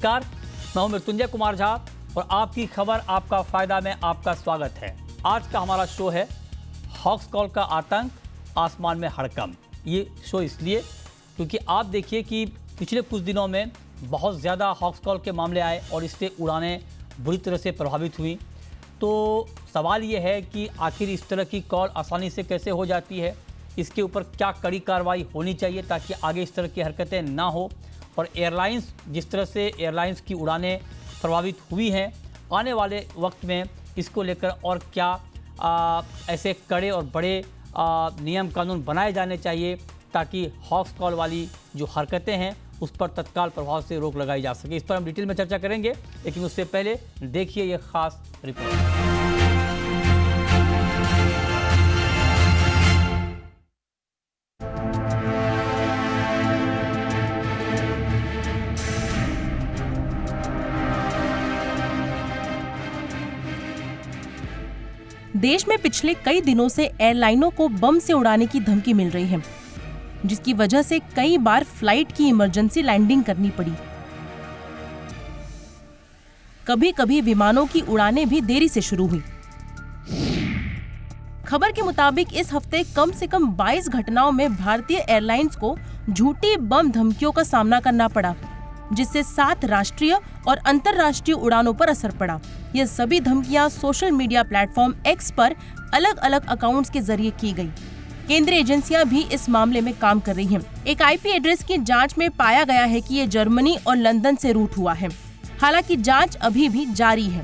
नमस्कार, मैं हूं मृत्युंजय कुमार झा और आपकी खबर आपका फायदा में आपका स्वागत है। आज का हमारा शो है हॉक्स कॉल का आतंक, आसमान में हड़कंप। ये शो इसलिए क्योंकि आप देखिए कि पिछले कुछ दिनों में बहुत ज़्यादा हॉक्स कॉल के मामले आए और इससे उड़ानें बुरी तरह से प्रभावित हुई। तो सवाल ये है कि आखिर इस तरह की कॉल आसानी से कैसे हो जाती है, इसके ऊपर क्या कड़ी कार्रवाई होनी चाहिए ताकि आगे इस तरह की हरकतें ना हो। और एयरलाइंस, जिस तरह से एयरलाइंस की उड़ानें प्रभावित हुई हैं, आने वाले वक्त में इसको लेकर और क्या ऐसे कड़े और बड़े नियम कानून बनाए जाने चाहिए ताकि हॉक्स कॉल वाली जो हरकतें हैं उस पर तत्काल प्रभाव से रोक लगाई जा सके। इस पर हम डिटेल में चर्चा करेंगे, लेकिन उससे पहले देखिए ये खास रिपोर्ट। देश में पिछले कई दिनों से एयरलाइनों को बम से उड़ाने की धमकी मिल रही है, जिसकी वजह से कई बार फ्लाइट की इमरजेंसी लैंडिंग करनी पड़ी। कभी कभी विमानों की उड़ानें भी देरी से शुरू हुई। खबर के मुताबिक इस हफ्ते कम से कम 22 घटनाओं में भारतीय एयरलाइंस को झूठी बम धमकियों का सामना करना पड़ा, जिससे 7 राष्ट्रीय और अंतर्राष्ट्रीय उड़ानों पर असर पड़ा। ये सभी धमकियां सोशल मीडिया प्लेटफॉर्म एक्स पर अलग अलग अकाउंट्स के जरिए की गई। केंद्रीय एजेंसियां भी इस मामले में काम कर रही हैं। एक आईपी एड्रेस की जांच में पाया गया है कि ये जर्मनी और लंदन से रूट हुआ है। हालांकि जांच अभी भी जारी है।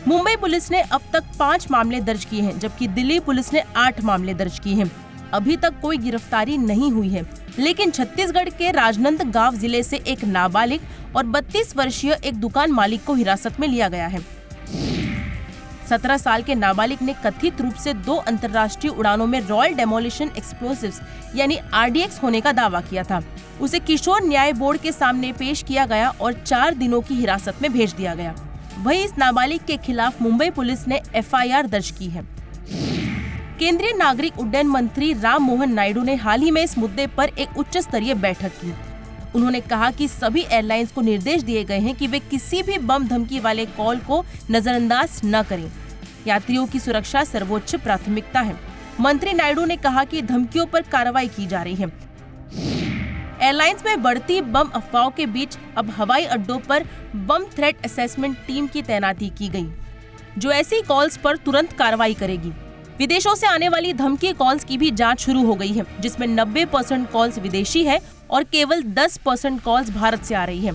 मुंबई पुलिस ने अब तक 5 मामले दर्ज किए हैं, जबकि दिल्ली पुलिस ने 8 मामले दर्ज किए हैं। अभी तक कोई गिरफ्तारी नहीं हुई है, लेकिन छत्तीसगढ़ के राजनांदगांव जिले से एक नाबालिग और 32 वर्षीय एक दुकान मालिक को हिरासत में लिया गया है। 17 साल के नाबालिग ने कथित रूप से 2 अंतर्राष्ट्रीय उड़ानों में रॉयल डेमोलिशन एक्सप्लोसिव्स यानी RDX होने का दावा किया था। उसे किशोर न्याय बोर्ड के सामने पेश किया गया और 4 दिनों की हिरासत में भेज दिया गया। वहीं इस नाबालिग के खिलाफ मुंबई पुलिस ने FIR दर्ज की है। केंद्रीय नागरिक उड्डयन मंत्री राम मोहन नायडू ने हाल ही में इस मुद्दे पर एक उच्च स्तरीय बैठक की। उन्होंने कहा कि सभी एयरलाइंस को निर्देश दिए गए हैं कि वे किसी भी बम धमकी वाले कॉल को नजरअंदाज न करें। यात्रियों की सुरक्षा सर्वोच्च प्राथमिकता है। मंत्री नायडू ने कहा कि धमकियों पर कार्रवाई की जा रही है। एयरलाइंस में बढ़ती बम अफवाहों के बीच अब हवाई अड्डों पर बम थ्रेट असेसमेंट टीम की तैनाती की गई, जो ऐसी कॉल्स पर तुरंत कार्रवाई करेगी। विदेशों से आने वाली धमकी कॉल्स की भी जांच शुरू हो गई है, जिसमें 90% कॉल्स विदेशी है और केवल 10% कॉल्स भारत से आ रही है।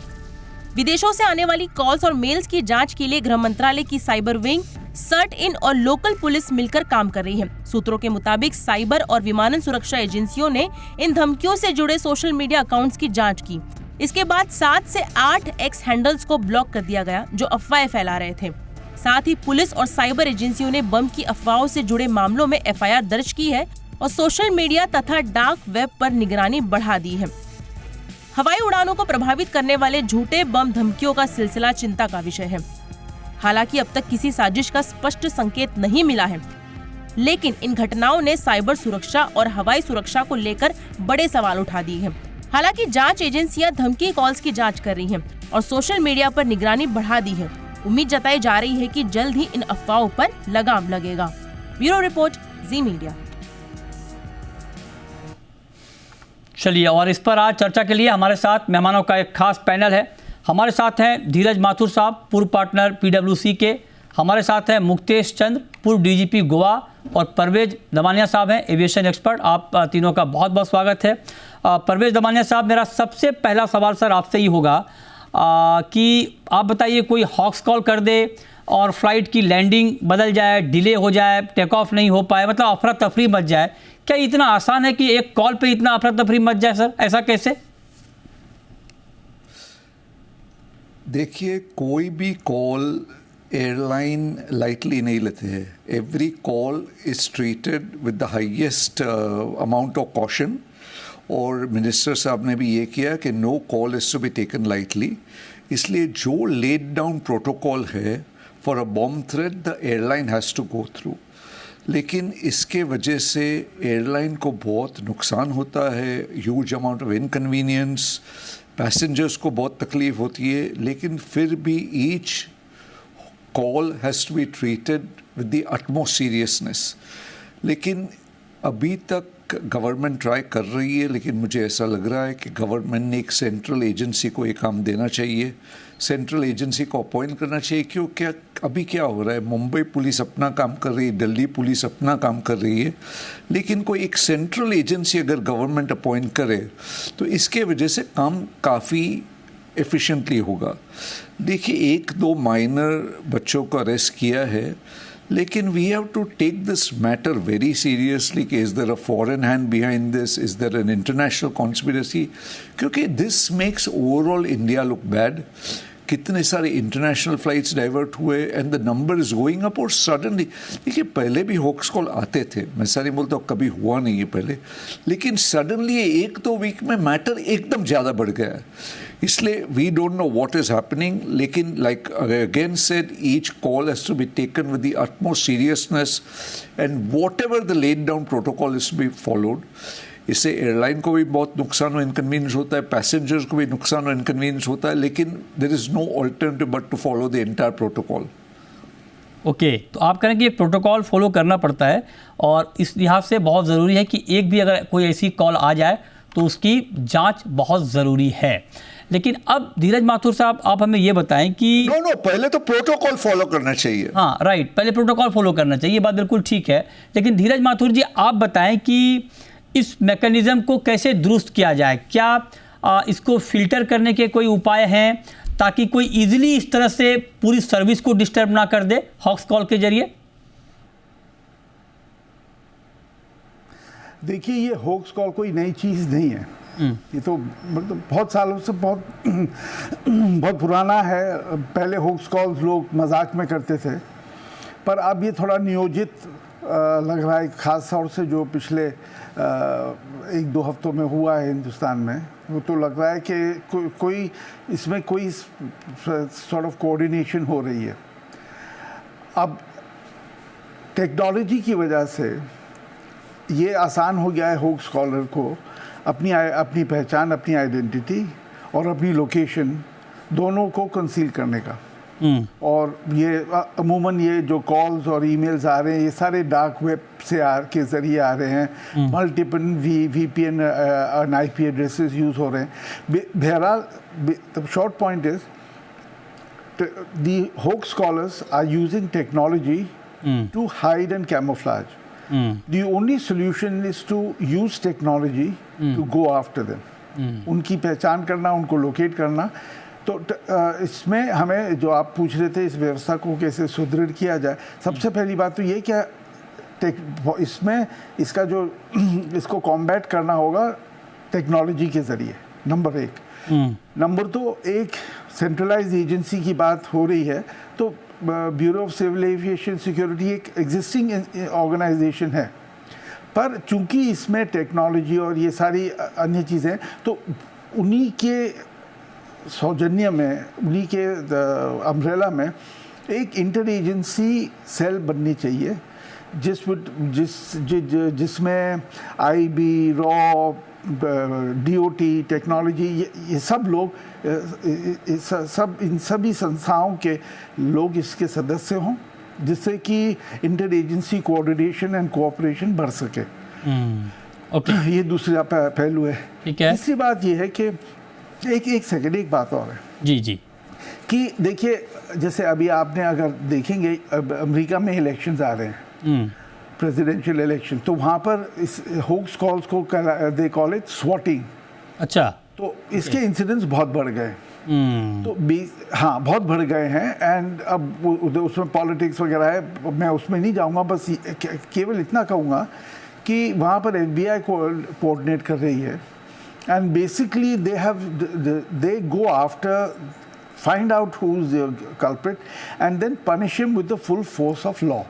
विदेशों से आने वाली कॉल्स और मेल्स की जांच के लिए गृह मंत्रालय की साइबर विंग, सर्ट इन और लोकल पुलिस मिलकर काम कर रही है। सूत्रों के मुताबिक साइबर और विमानन सुरक्षा एजेंसियों ने इन धमकियों से जुड़े सोशल मीडिया अकाउंट्स की जांच की। इसके बाद 7 से 8 एक्स हैंडल्स को ब्लॉक कर दिया गया, जो अफवाहें फैला रहे थे। साथ ही पुलिस और साइबर एजेंसियों ने बम की अफवाहों से जुड़े मामलों में FIR दर्ज की है और सोशल मीडिया तथा डार्क वेब पर निगरानी बढ़ा दी है। हवाई उड़ानों को प्रभावित करने वाले झूठे बम धमकियों का सिलसिला चिंता का विषय है। हालांकि अब तक किसी साजिश का स्पष्ट संकेत नहीं मिला है, लेकिन इन घटनाओं ने साइबर सुरक्षा और हवाई सुरक्षा को लेकर बड़े सवाल उठा दिए हैं। हालांकि जांच एजेंसियां धमकी कॉल्स की जांच कर रही हैं और सोशल मीडिया पर निगरानी बढ़ा दी है। उम्मीद जताई जा रही है कि जल्द ही इन अफवाहों पर लगाम लगेगा। ब्यूरो रिपोर्ट, जी मीडिया। चलिए, और इस पर आज चर्चा के लिए हमारे साथ मेहमानों का एक खास पैनल है। हमारे साथ हैं धीरज माथुर साहब, पूर्व पार्टनर PwC के। हमारे साथ हैं मुक्तेश चंद्र, पूर्व DGP गोवा, और परवेज दमानिया साहब हैं, एविएशन एक्सपर्ट। आप तीनों का बहुत बहुत स्वागत है। परवेज दमानिया साहब, मेरा सबसे पहला सवाल सर आपसे ही होगा कि आप बताइए, कोई हॉक्स कॉल कर दे और फ्लाइट की लैंडिंग बदल जाए, डिले हो जाए, टेक ऑफ नहीं हो पाए, मतलब अफरा तफरी मच जाए, क्या इतना आसान है कि एक कॉल पे इतना अफरा तफरी मच जाए सर? ऐसा कैसे? देखिए, कोई भी कॉल एयरलाइन लाइटली नहीं लेते हैं। Every call is treated with the highest amount of caution, और मिनिस्टर साहब ने भी ये किया कि no call is to be taken lightly. इसलिए जो लेड डाउन प्रोटोकॉल है for a bomb threat, the airline has to go through. लेकिन इसके वजह से एयरलाइन को बहुत नुकसान होता है, huge amount of inconvenience, passengers को बहुत तकलीफ होती है, लेकिन फिर भी each call has to be treated with the utmost seriousness. लेकिन अभी तक गवर्नमेंट ट्राई कर रही है, लेकिन मुझे ऐसा लग रहा है कि गवर्नमेंट ने एक सेंट्रल एजेंसी को ये काम देना चाहिए, सेंट्रल एजेंसी को अपॉइंट करना चाहिए। क्योंकि अभी क्या हो रहा है, मुंबई पुलिस अपना काम कर रही है, दिल्ली पुलिस अपना काम कर रही है, लेकिन कोई एक सेंट्रल एजेंसी अगर गवर्नमेंट अपॉइंट करे तो इसके वजह से काम काफ़ी एफिशिएंटली होगा। देखिए, 1-2 माइनर बच्चों को अरेस्ट किया है, लेकिन we have to take this matter very seriously कि is there a foreign hand behind this, is there an international conspiracy, क्योंकि this makes overall India look bad. कितने सारे इंटरनेशनल फ्लाइट्स डाइवर्ट हुए and the number is going up. और suddenly देखिए, पहले भी hoax call आते थे, मैं सारी बोलता हूँ कभी हुआ नहीं है पहले, लेकिन सडनली 1-2 वीक में मैटर एकदम ज़्यादा बढ़ गया है। इसलिए we don't know what is happening, लेकिन like again said, each call has to be taken with the utmost seriousness and whatever the laid down protocol is to be followed. इससे airline को भी बहुत नुकसान और inconvenience होता है, passengers को भी नुकसान और इनकन्वीनियंस होता है, लेकिन there is no alternative but to follow the entire protocol. Okay, तो आप करें कि ये प्रोटोकॉल फॉलो करना पड़ता है और इस लिहाज से बहुत ज़रूरी है कि एक भी अगर कोई ऐसी कॉल आ जाए तो उसकी जांच बहुत ज़रूरी है। लेकिन अब धीरज माथुर साहब, आप हमें ये बताएं कि नो पहले तो प्रोटोकॉल फॉलो करना चाहिए। हाँ राइट, पहले प्रोटोकॉल फॉलो करना चाहिए, ये बात बिल्कुल ठीक है। लेकिन धीरज माथुर जी, आप बताएं कि इस मैकेनिज्म को कैसे दुरुस्त किया जाए? क्या इसको फिल्टर करने के कोई उपाय हैं ताकि कोई इजीली इस तरह से पूरी सर्विस को डिस्टर्ब ना कर दे हॉक्स कॉल के जरिए? देखिए, ये हॉक्स कॉल कोई नई चीज़ नहीं है, ये तो मतलब बहुत सालों से बहुत पुराना है। पहले हॉक्स कॉल्स लोग मजाक में करते थे, पर अब ये थोड़ा नियोजित लग रहा है, ख़ास तौर से जो पिछले 1-2 हफ्तों में हुआ है हिंदुस्तान में। वो तो लग रहा है कि कोई इसमें कोई सॉर्ट ऑफ कोऑर्डिनेशन हो रही है। अब टेक्नोलॉजी की वजह से ये आसान हो गया है हॉक्स कॉलर को अपनी पहचान, अपनी आइडेंटिटी और अपनी लोकेशन दोनों को कंसील करने का। और ये अमूमन ये जो कॉल्स और ईमेल्स आ रहे हैं, ये सारे डार्क वेब से के ज़रिए आ रहे हैं। मल्टीपल VPN और IP एड्रेसेस यूज़ हो रहे हैं। बहरहाल, the short point is the hoax callers are using technology to hide and camouflage. The only solution is to use technology to go after them. उनकी पहचान करना, उनको लोकेट करना। तो इसमें हमें, जो आप पूछ रहे थे, इस व्यवस्था को कैसे सुदृढ़ किया जाए, सबसे पहली बात तो ये क्या इसमें इसका जो इसको कॉम्बैट करना होगा टेक्नोलॉजी के ज़रिए, नंबर 1। नंबर 2, एक सेंट्रलाइज एजेंसी की बात हो रही है, तो bureau of civil aviation security एक एग्जिस्टिंग ऑर्गेनाइजेशन है, पर चूंकि इसमें टेक्नोलॉजी और ये सारी अन्य चीज़ें, तो उन्हीं के सौजन्य में, उन्हीं के अम्ब्रेला में एक इंटर एजेंसी सेल बननी चाहिए, जिसमें IB, रॉ, DOT, टेक्नोलॉजी, ये सब लोग, इन सभी संस्थाओं के लोग इसके सदस्य हों, जिससे कि inter agency coordination and cooperation बढ़ सके। ओके, ये दूसरा पहलू है। ठीक है। तीसरी बात ये है कि एक बात और है जी कि देखिए, जैसे अभी आपने अगर देखेंगे, अमेरिका में इलेक्शंस आ रहे हैं, प्रेसिडेंशियल इलेक्शन, तो वहाँ पर इस हॉक्स कॉल्स को दे कॉल इट स्वॉटिंग। अच्छा, तो इसके इंसिडेंट्स बहुत बढ़ गए। तो हाँ, बहुत बढ़ गए हैं। एंड अब उसमें पॉलिटिक्स वगैरह है, मैं उसमें नहीं जाऊँगा, बस केवल इतना कहूँगा कि वहाँ पर FBI कोऑर्डिनेट कर रही है, and basically they go after, find out who's the culprit and then punish him with the full force of law.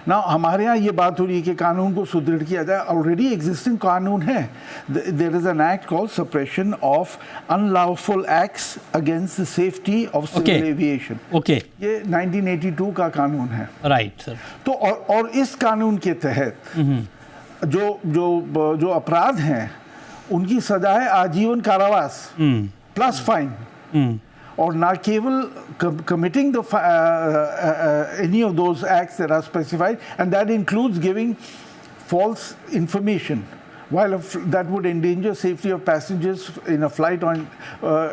Now हमारे यहाँ ये बात हो रही है कि कानून को सुदृढ़ किया जाए। ऑलरेडी एग्जिस्टिंग कानून है। There is an act called Suppression of Unlawful Acts Against the Safety of Civil Aviation. Okay, ये 1982 का कानून है। Right sir. तो और इस कानून के तहत जो अपराध हैं, उनकी सजा है आजीवन कारावास। प्लस फाइन, और ना केवल committing the any of those acts that are specified, and that includes giving false information while that would endanger safety of passengers in a flight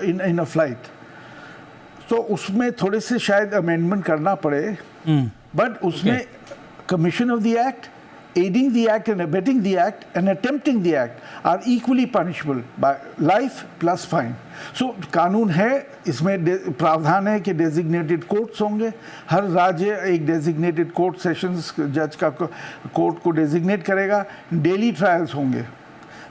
in a flight. तो उसमें थोड़े से शायद अमेंडमेंट करना पड़े, बट उसमें commission of the act, aiding the act and abetting the act and attempting the act are equally punishable by life plus fine. So कानून है, इसमें प्रावधान है कि डेजिग्नेटेड कोर्ट्स होंगे, हर राज्य एक डेजिग्नेटेड कोर्ट सेशंस जज का कोर्ट को डेजिग्नेट करेगा, डेली ट्रायल्स होंगे,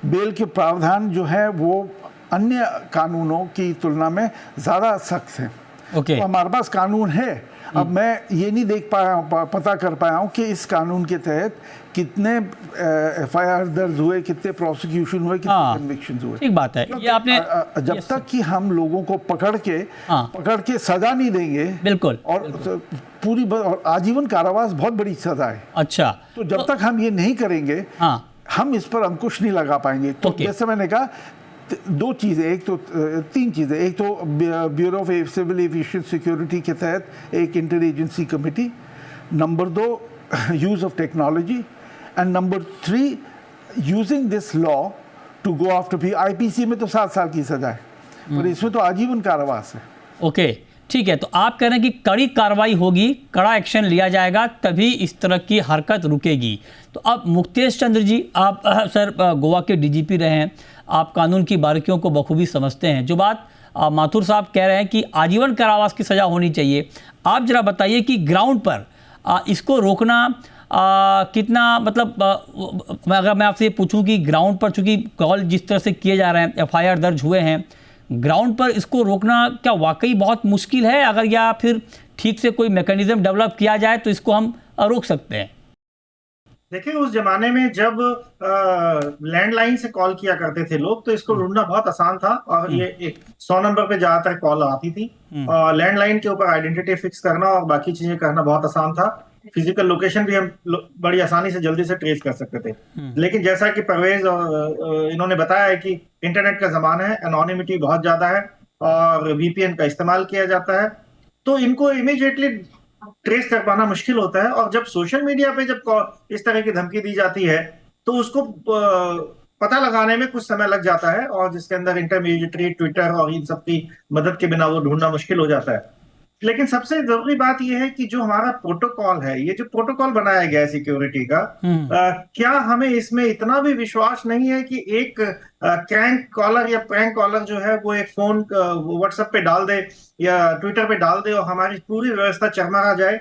बेल के प्रावधान जो है वो अन्य कानूनों की तुलना में ज़्यादा सख्त हैं। तो हमारे पास कानून है। अब मैं ये नहीं देख पाया हूँ, पता कर पाया हूँ कि इस कानून के तहत कितने एफआईआर दर्ज हुए, कितने प्रोसिक्यूशन हुए, कितने कन्विक्शन हुए। ठीक बात है, ये आपने जब तक कि हम लोगों को पकड़ के सजा नहीं देंगे, बिल्कुल, और पूरी आजीवन कारावास बहुत बड़ी सजा है। अच्छा, तो जब तक हम ये नहीं करेंगे हम इस पर अंकुश नहीं लगा पाएंगे। तो जैसे मैंने कहा, दो चीज़ें, तीन चीज़ें, एक तो bureau of civil aviation security के तहत एक inter agency committee, number 2 use of technology, and number 3 using this law to go after भी। आईपीसी में तो 7 साल की सजा है, पर इसमें तो आजीवन कारावास है। ओके, ठीक है, तो आप कह रहे हैं कि कड़ी कार्रवाई होगी, कड़ा एक्शन लिया जाएगा, तभी इस तरह की हरकत रुकेगी। तो अब मुक्तेश चंद्र जी, आप सर गोवा के डीजीपी रहे हैं, आप कानून की बारीकियों को बखूबी समझते हैं। जो बात माथुर साहब कह रहे हैं कि आजीवन कारावास की सज़ा होनी चाहिए, आप जरा बताइए कि ग्राउंड पर इसको रोकना कितना, मतलब अगर मैं आपसे पूछूं कि ग्राउंड पर चूँकि कॉल जिस तरह से किए जा रहे हैं, एफआईआर दर्ज हुए हैं, ग्राउंड पर इसको रोकना क्या वाकई बहुत मुश्किल है? अगर या फिर ठीक से कोई मैकेनिज्म डेवलप किया जाए तो इसको हम रोक सकते हैं। देखिए, उस जमाने में जब लैंडलाइन से कॉल किया करते थे लोग, तो इसको ढूंढना बहुत आसान था, और ये एक 100 नंबर पे ज्यादातर कॉल आती थी, और लैंडलाइन के ऊपर आइडेंटिटी फिक्स करना और बाकी चीजें करना बहुत आसान था। फिजिकल लोकेशन भी हम बड़ी आसानी से जल्दी से ट्रेस कर सकते थे। लेकिन जैसा कि परवेज और इन्होंने बताया है कि इंटरनेट का जमाना है, एनोनिमिटी बहुत ज्यादा है और वीपीएन का इस्तेमाल किया जाता है, तो इनको इमीडिएटली ट्रेस कर पाना मुश्किल होता है। और जब सोशल मीडिया पे जब इस तरह की धमकी दी जाती है तो उसको पता लगाने में कुछ समय लग जाता है, और जिसके अंदर इंटरमीडिएटरी, ट्विटर और इन सब की मदद के बिना वो ढूंढना मुश्किल हो जाता है। लेकिन सबसे जरूरी बात यह है कि जो हमारा प्रोटोकॉल है, ये जो प्रोटोकॉल बनाया गया है सिक्योरिटी का, क्या हमें इसमें इतना भी विश्वास नहीं है कि एक क्रैंक कॉलर या प्रैंक कॉलर जो है वो एक फोन व्हाट्सएप पे डाल दे या ट्विटर पे डाल दे और हमारी पूरी व्यवस्था चरमरा जाए?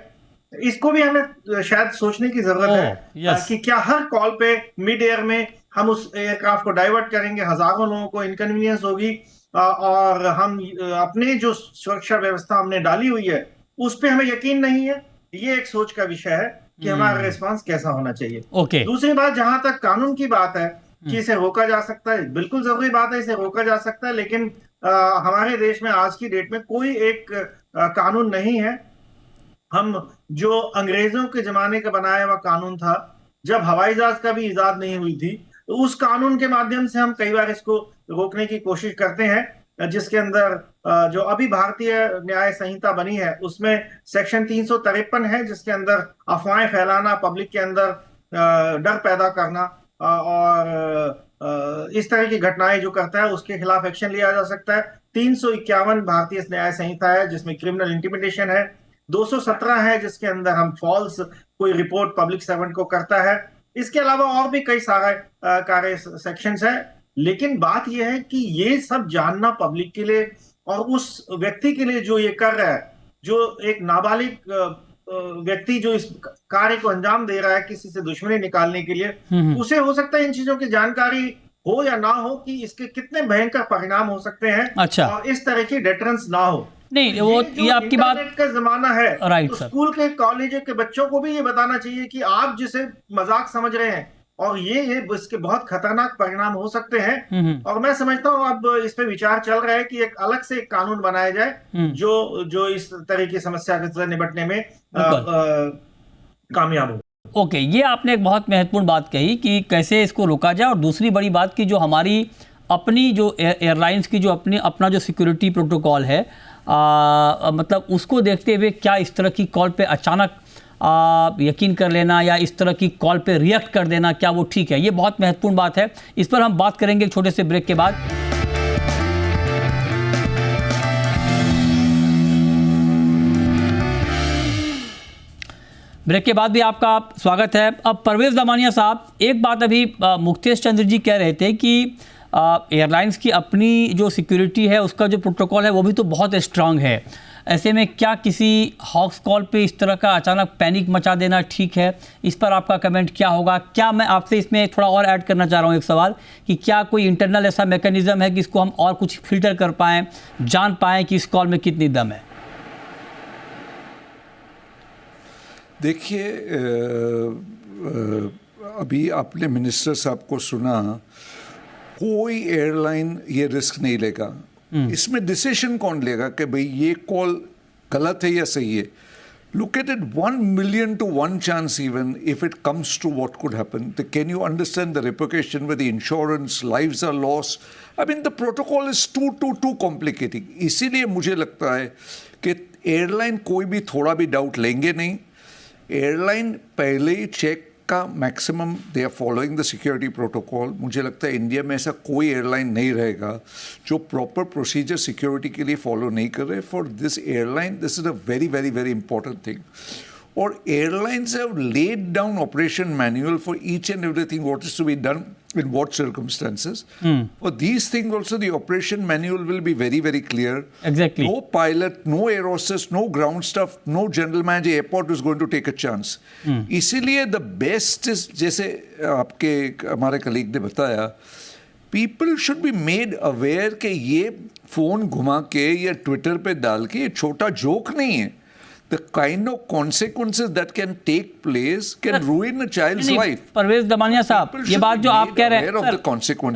इसको भी हमें शायद सोचने की जरूरत है कि क्या हर कॉल पे मिड एयर में हम उस एयरक्राफ्ट को डाइवर्ट करेंगे, हजारों लोगों को इनकन्वीनियंस होगी, और हम अपने जो सुरक्षा व्यवस्था हमने डाली हुई है उस पे हमें यकीन नहीं है। ये एक सोच का विषय है कि हमारा रिस्पांस कैसा होना चाहिए। दूसरी बात, जहां तक कानून की बात है कि इसे रोका जा सकता है, बिल्कुल जरूरी बात है, इसे रोका जा सकता है, लेकिन हमारे देश में आज की डेट में कोई एक कानून नहीं है। हम जो अंग्रेजों के जमाने का बनाया हुआ कानून था, जब हवाई जहाज का भी इजाद नहीं हुई थी, तो उस कानून के माध्यम से हम कई बार इसको रोकने की कोशिश करते हैं, जिसके अंदर जो अभी भारतीय न्याय संहिता बनी है उसमें सेक्शन 353 है, जिसके अंदर अफवाहें फैलाना, पब्लिक के अंदर डर पैदा करना और इस तरह की घटनाएं जो करता है उसके खिलाफ एक्शन लिया जा सकता है। 351 भारतीय न्याय संहिता है जिसमें क्रिमिनल इंटिमिडेशन है। 217 है जिसके अंदर हम फॉल्स कोई रिपोर्ट पब्लिक सर्वेंट को करता है। इसके अलावा और भी कई सारे कार्य सेक्शंस है। लेकिन बात यह है कि ये सब जानना पब्लिक के लिए और उस व्यक्ति के लिए जो ये कर रहा है, जो एक नाबालिग व्यक्ति जो इस कार्य को अंजाम दे रहा है किसी से दुश्मनी निकालने के लिए, उसे हो सकता है इन चीजों की जानकारी हो या ना हो कि इसके कितने भयंकर परिणाम हो सकते हैं। अच्छा। और इस तरह की डेटरेंस ना हो। नहीं, वो ये आपकी बात का जमाना है, राइट तो सर। स्कूल के कॉलेज के बच्चों को भी ये बताना चाहिए कि आप जिसे मजाक समझ रहे हैं और ये इसके बहुत खतरनाक परिणाम हो सकते हैं। और मैं समझता हूँ अब इस पे विचार चल रहा है कि एक अलग से एक कानून बनाया जाए जो इस तरह की समस्या से निपटने में कामयाब हो। ओके, ये आपने एक बहुत महत्वपूर्ण बात कही कि कैसे इसको रोका जाए। और दूसरी बड़ी बात की जो हमारी अपनी जो एयरलाइंस की जो अपना जो सिक्योरिटी प्रोटोकॉल है, मतलब उसको देखते हुए क्या इस तरह की कॉल पे अचानक यकीन कर लेना या इस तरह की कॉल पे रिएक्ट कर देना, क्या वो ठीक है? ये बहुत महत्वपूर्ण बात है। इस पर हम बात करेंगे एक छोटे से ब्रेक के बाद। ब्रेक के बाद भी आपका स्वागत है। अब परवेज दमानिया साहब, एक बात अभी मुक्तेश चंद्र जी कह रहे थे कि एयरलाइंस की अपनी जो सिक्योरिटी है, उसका जो प्रोटोकॉल है वो भी तो बहुत स्ट्रांग है। ऐसे में क्या किसी हॉक्स कॉल पे इस तरह का अचानक पैनिक मचा देना ठीक है? इस पर आपका कमेंट क्या होगा? क्या मैं आपसे इसमें थोड़ा और ऐड करना चाह रहा हूँ एक सवाल कि क्या कोई इंटरनल ऐसा मैकेनिज्म है कि इसको हम और कुछ फिल्टर कर पाएँ, जान पाएँ कि इस कॉल में कितनी दम है? देखिए, अभी आपने मिनिस्टर साहब को सुना, कोई एयरलाइन ये रिस्क नहीं लेगा। इसमें डिसीजन कौन लेगा कि भाई ये कॉल गलत है या सही है? Look at it, 1 million to 1 chance even if it comes to what could happen. Can you understand the repercussion with the insurance, lives are lost? I mean the protocol is too complicating. इसीलिए मुझे लगता है कि airline कोई भी थोड़ा भी doubt लेंगे नहीं। एयरलाइन पहले ही चेक का maximum they are following the security protocol. मुझे लगता है इंडिया में ऐसा कोई एयरलाइन नहीं रहेगा जो प्रॉपर प्रोसीजर सिक्योरिटी के लिए फॉलो नहीं कर रहे। For this airline this is a very very very important thing. और airlines have laid down operation manual for each and everything what is to be done in what circumstances. For these things also the operation manual will be very very clear. Exactly. No pilot, no air hostess, no ground staff, no general manager airport is going to take a chance. इसीलिए the best is, जैसे आपके हमारे colleague ने बताया, people should be made aware कि ये phone घुमा के या ट्विटर पे डाल के ये छोटा जोक नहीं है। The kind of consequences that can take place can ruin a child's life. Parvez Damania साहब, ये बात जो आप कह रहे हैं,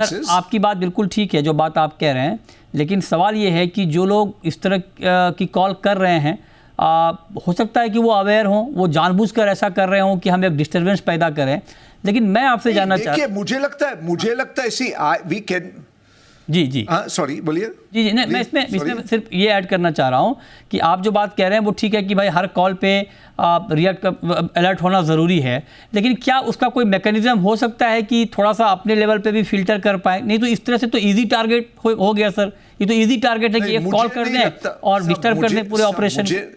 सर, आपकी बात बिल्कुल ठीक है जो बात आप कह रहे हैं, लेकिन सवाल ये है कि जो लोग इस तरह की कॉल कर रहे हैं, हो सकता है कि वो अवेयर हों, वो जानबूझकर ऐसा कर रहे हों कि हम एक डिस्टर्बेंस पैदा करें। लेकिन मैं आपसे जानना चाहता हूं, मुझे लगता है सी वी कैन जी सॉरी बोलिए। जी नहीं, मैं इसमें सिर्फ ये ऐड करना चाह रहा हूँ कि आप जो बात कह रहे हैं वो ठीक है कि भाई हर कॉल पे रिएक्ट अलर्ट होना ज़रूरी है, लेकिन क्या उसका कोई मैकेनिज्म हो सकता है कि थोड़ा सा अपने लेवल पे भी फिल्टर कर पाए? नहीं तो इस तरह से तो इजी टारगेट हो गया सर। ये तो इजी टारगेट है कि एक कॉल कर दें और डिस्टर्ब कर दें पूरे ऑपरेशन।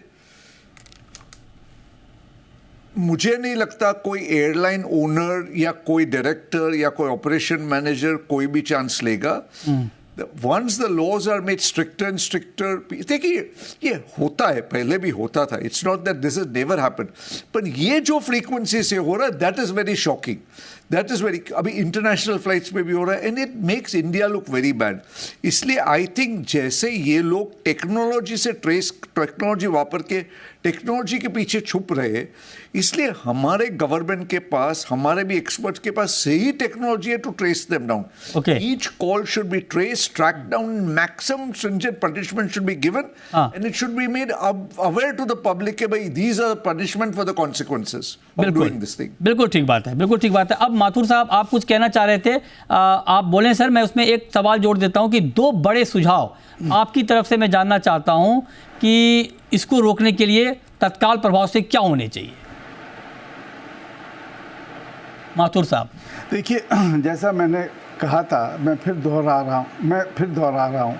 मुझे नहीं लगता कोई एयरलाइन ओनर या कोई डायरेक्टर या कोई ऑपरेशन मैनेजर कोई भी चांस लेगा। Once the laws are made stricter and stricter, देखिए ये होता है, पहले भी होता था, it's not that this is never happened, पर ये जो फ्रीक्वेंसी से हो रहा है that is very shocking, that is very, अभी इंटरनेशनल फ्लाइट्स में भी हो रहा है and it makes India look very bad. इसलिए आई थिंक जैसे ये लोग टेक्नोलॉजी से टेक्नोलॉजी वापर के टेक्नोलॉजी के पीछे छुप रहे, इसलिए हमारे गवर्नमेंट के पास, हमारे भी एक्सपर्ट्स के पास सही टेक्नोलॉजी है to trace them down. Each call should be trace, track down, maximum stringent punishment should be given and it should be made aware to the public के भाई these are punishment for the consequences of doing this thing. बिल्कुल ठीक बात है, बिल्कुल ठीक बात है। अब माथुर साहब, आप कुछ कहना चाह रहे थे, आप बोलें सर। मैं उसमें एक सवाल जोड़ देता हूं कि 2 बड़े सुझाव आपकी तरफ से मैं जानना चाहता हूं कि इसको रोकने के लिए तत्काल प्रभाव से क्या होने चाहिए। माथुर साहब, देखिए, जैसा मैंने कहा था, मैं फिर दोहरा रहा हूँ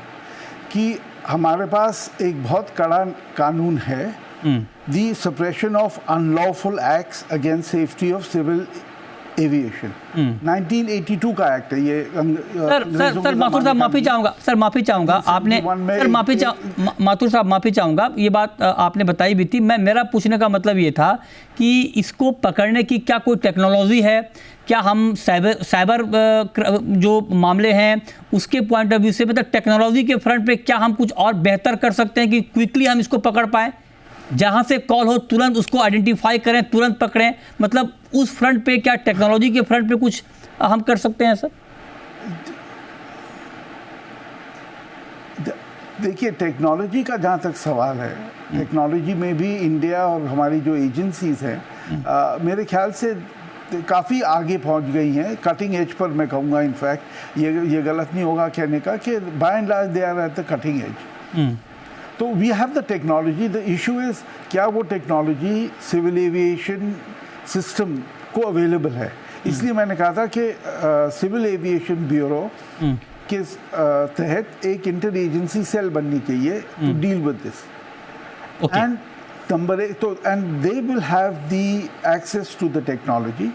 कि हमारे पास एक बहुत कड़ा कानून है, the suppression of unlawful acts against safety of civil aviation, 1982 का एक्ट है ये। सर माथुर साहब माफी चाहूंगा आपने, सर माथुर साहब माफी चाहूंगा, ये बात आपने बताई भी थी। मेरा पूछने का मतलब ये था कि इसको पकड़ने की क्या कोई टेक्नोलॉजी है? क्या हम साइबर जो मामले हैं उसके पॉइंट ऑफ व्यू से, मतलब टेक्नोलॉजी के फ्रंट पे क्या हम कुछ और बेहतर कर सकते हैं कि क्विकली हम इसको पकड़ पाएँ? जहाँ से कॉल हो तुरंत उसको आइडेंटिफाई करें, तुरंत पकड़ें, मतलब उस फ्रंट पे क्या टेक्नोलॉजी के फ्रंट पे कुछ हम कर सकते हैं सर? देखिए, टेक्नोलॉजी का जहाँ तक सवाल है, टेक्नोलॉजी में भी इंडिया और हमारी जो एजेंसीज हैं, मेरे ख्याल से काफ़ी आगे पहुंच गई हैं, कटिंग एज पर मैं कहूँगा। इनफैक्ट ये गलत नहीं होगा कहने का कि by and large they are at the cutting edge. तो we have the technology, the issue is क्या वो टेक्नोलॉजी सिविल एविएशन सिस्टम को अवेलेबल है। इसलिए मैंने कहा था कि सिविल एविएशन ब्यूरो के तहत एक इंटर एजेंसी सेल बननी चाहिए to deal with this. And number एक तो and they will have the access to the technology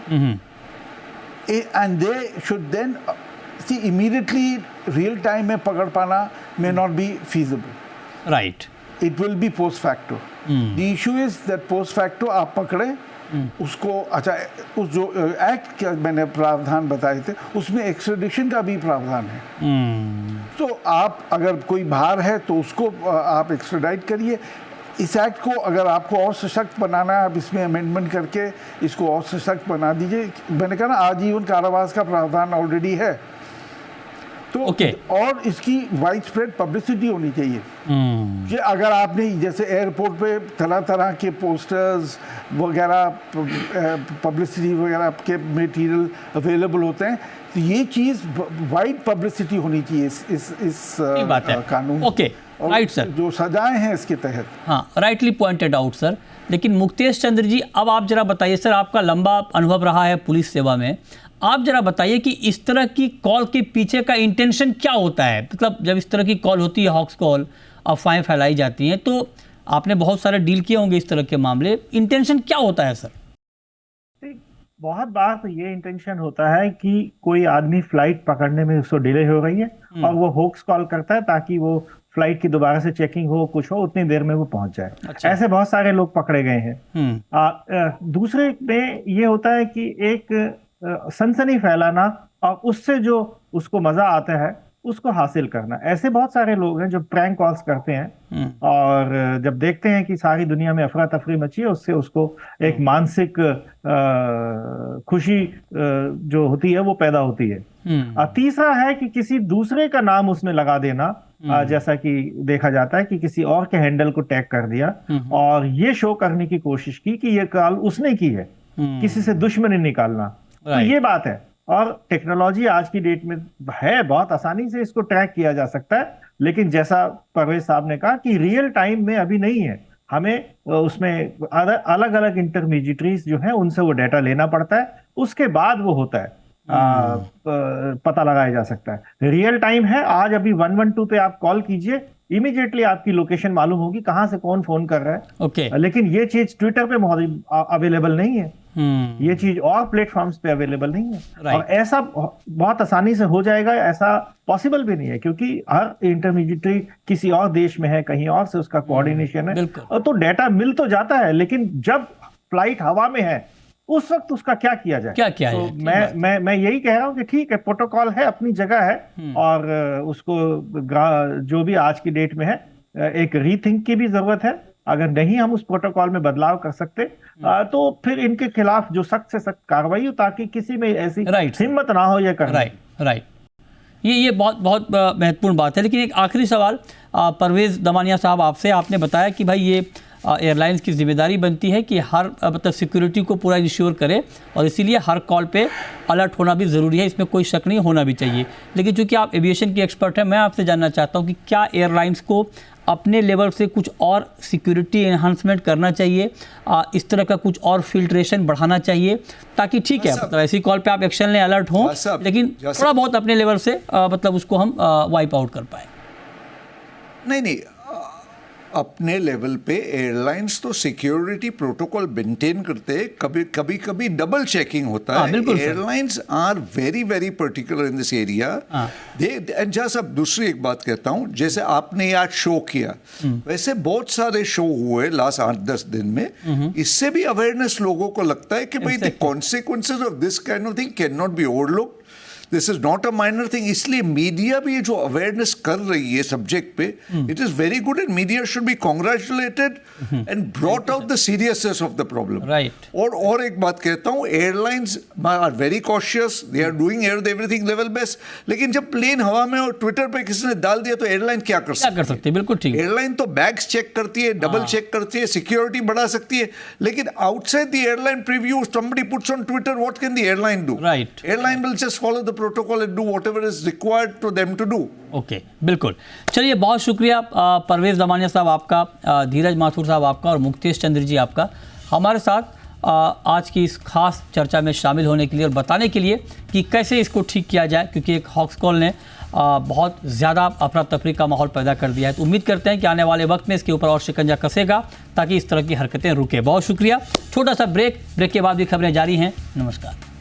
and they should then see immediately real time में पकड़ पाना may not be feasible, right. It will be post facto. The issue is that post facto आप पकड़े उसको, अच्छा उस जो act का मैंने प्रावधान बताए थे उसमें एक्स्ट्रेडिशन का भी प्रावधान है। तो आप अगर कोई बाहर है तो उसको आप एक्स्ट्रेडाइट करिए। इस एक्ट को अगर आपको और सशक्त बनाना है, आप इसमें अमेंडमेंट करके इसको और सशक्त बना दीजिए। मैंने कहा ना आजीवन कारावास का प्रावधान ऑलरेडी है, तो और इसकी वाइड स्प्रेड पब्लिसिटी होनी चाहिए कि अगर आपने जैसे एयरपोर्ट पे तरह तरह के पोस्टर्स वगैरह पब्लिसिटी वगैरह के मटेरियल अवेलेबल होते हैं, तो ये चीज़ वाइड पब्लिसिटी होनी चाहिए इस कानून। ओके, राइट सर, जो सजाएं हैं इसके तहत। हाँ, राइटली पॉइंटेड आउट सर। लेकिन मुक्तेश चंद्र जी, अब आप जरा बताइए सर, आपका लंबा अनुभव रहा है पुलिस सेवा में, आप जरा बताइए कि इस तरह की कॉल के पीछे का इंटेंशन क्या होता है। मतलब जब इस तरह की कॉल होती है, हॉक्स कॉल, अफवाहें फैलाई जाती हैं, तो आपने बहुत सारे डील किए होंगे इस तरह के मामले, इंटेंशन क्या होता है सर? बहुत बार तो ये इंटेंशन होता है कि कोई आदमी फ्लाइट पकड़ने में उसको डिले हो रही है और वो होक्स कॉल करता है ताकि वो फ्लाइट की दोबारा से चेकिंग हो, कुछ हो, उतनी देर में वो पहुंच जाए। अच्छा। ऐसे बहुत सारे लोग पकड़े गए हैं। दूसरे में ये होता है कि एक सनसनी फैलाना और उससे जो उसको मजा आता है उसको हासिल करना। ऐसे बहुत सारे लोग हैं जो प्रैंक कॉल्स करते हैं और जब देखते हैं कि सारी दुनिया में अफरा तफरी मची है, उससे उसको एक मानसिक खुशी जो होती है वो पैदा होती है। तीसरा है कि किसी दूसरे का नाम उसमें लगा देना, जैसा कि देखा जाता है कि किसी और के हैंडल को टैग कर दिया और ये शो करने की कोशिश की कि ये कॉल उसने की है, किसी से दुश्मनी निकालना। तो ये बात है। और टेक्नोलॉजी आज की डेट में है, बहुत आसानी से इसको ट्रैक किया जा सकता है, लेकिन जैसा परवेज साहब ने कहा कि रियल टाइम में अभी नहीं है। हमें उसमें अलग अलग इंटरमीडिएटरीज जो हैं उनसे वो डाटा लेना पड़ता है, उसके बाद वो होता है, पता लगाया जा सकता है। रियल टाइम है, आज अभी 112 पे आप कॉल कीजिए, इमीडिएटली आपकी लोकेशन मालूम होगी कहां से कौन फोन कर रहा है। ओके। लेकिन ये चीज ट्विटर पे अवेलेबल नहीं है, ये चीज और प्लेटफॉर्म्स पे अवेलेबल नहीं है। और ऐसा बहुत आसानी से हो जाएगा, ऐसा पॉसिबल भी नहीं है, क्योंकि हर इंटरमीडिएटरी किसी और देश में है, कहीं और से उसका कोऑर्डिनेशन है, तो डाटा मिल तो जाता है, लेकिन जब फ्लाइट हवा में है उस वक्त उसका क्या किया जाए, क्या किया तो मैं यही कह रहा हूँ कि ठीक है, प्रोटोकॉल है, अपनी जगह है, और उसको जो भी आज की डेट में है एक रीथिंक की भी जरूरत है। अगर नहीं हम उस प्रोटोकॉल में बदलाव कर सकते तो फिर इनके खिलाफ जो सख्त से सख्त कार्रवाई हो, ताकि किसी में ऐसी हिम्मत ना हो ये करना। राइट। ये बहुत महत्वपूर्ण बात है। लेकिन एक आखिरी सवाल परवेज दमानिया साहब आपसे, आपने बताया कि भाई ये एयरलाइंस की जिम्मेदारी बनती है कि हर मतलब सिक्योरिटी को पूरा इंश्योर करे, और इसीलिए हर कॉल पे अलर्ट होना भी ज़रूरी है, इसमें कोई शक नहीं, होना भी चाहिए। लेकिन चूंकि आप एविएशन की एक्सपर्ट हैं, मैं आपसे जानना चाहता हूं कि क्या एयरलाइंस को अपने लेवल से कुछ और सिक्योरिटी एनहांसमेंट करना चाहिए, इस तरह का कुछ और फिल्ट्रेशन बढ़ाना चाहिए, ताकि ठीक है मतलब ऐसी कॉल पे आप एक्शन लें, अलर्ट हों, लेकिन थोड़ा बहुत अपने लेवल से मतलब उसको हम वाइप आउट कर पाए। नहीं, अपने लेवल पे एयरलाइंस तो सिक्योरिटी प्रोटोकॉल मेंटेन करते हैं, कभी डबल चेकिंग होता है। Airlines are very particular in this area. And जैसा दूसरी एक बात कहता हूँ, जैसे आपने आज शो किया, वैसे बहुत सारे शो हुए लास्ट 8-10 दिन में, इससे भी अवेयरनेस लोगों को लगता है कि भाई the consequences of this kind of thing can not be overlooked. This is not a minor thing. इसलिए मीडिया भी जो अवेयरनेस कर रही है सब्जेक्ट पे, it is very good and media should be congratulated and brought out the seriousness of the problem. Right. और एक बात कहता हूँ, airlines are very cautious, they are doing everything level best, लेकिन जब प्लेन हवा में और ट्विटर पे किसी ने डाल दिया तो एयरलाइन क्या कर सकती है? बिल्कुल ठीक। एयरलाइन तो बैग्स चेक करती है, डबल चेक करती है, सिक्योरिटी बढ़ा सकती है, लेकिन outside the airline preview somebody puts on Twitter, what can the airline do? Right. Airline will just follow the protocol and do whatever is required to them to do. Okay, बिल्कुल। चलिए, बहुत शुक्रिया परवेज दमानिया साहब आपका, धीरज माथुर साहब आपका और मुक्तेश चंद्र जी आपका हमारे साथ आज की इस खास चर्चा में शामिल होने के लिए और बताने के लिए कि कैसे इसको ठीक किया जाए, क्योंकि एक हॉक्स कॉल ने बहुत ज़्यादा अफरा तफरी का माहौल पैदा कर दिया है। तो उम्मीद करते हैं कि आने वाले वक्त में इसके ऊपर और शिकंजा कसेगा ताकि इस तरह की हरकतें रुके। बहुत शुक्रिया। छोटा सा ब्रेक के बाद भी खबरें जारी हैं। नमस्कार।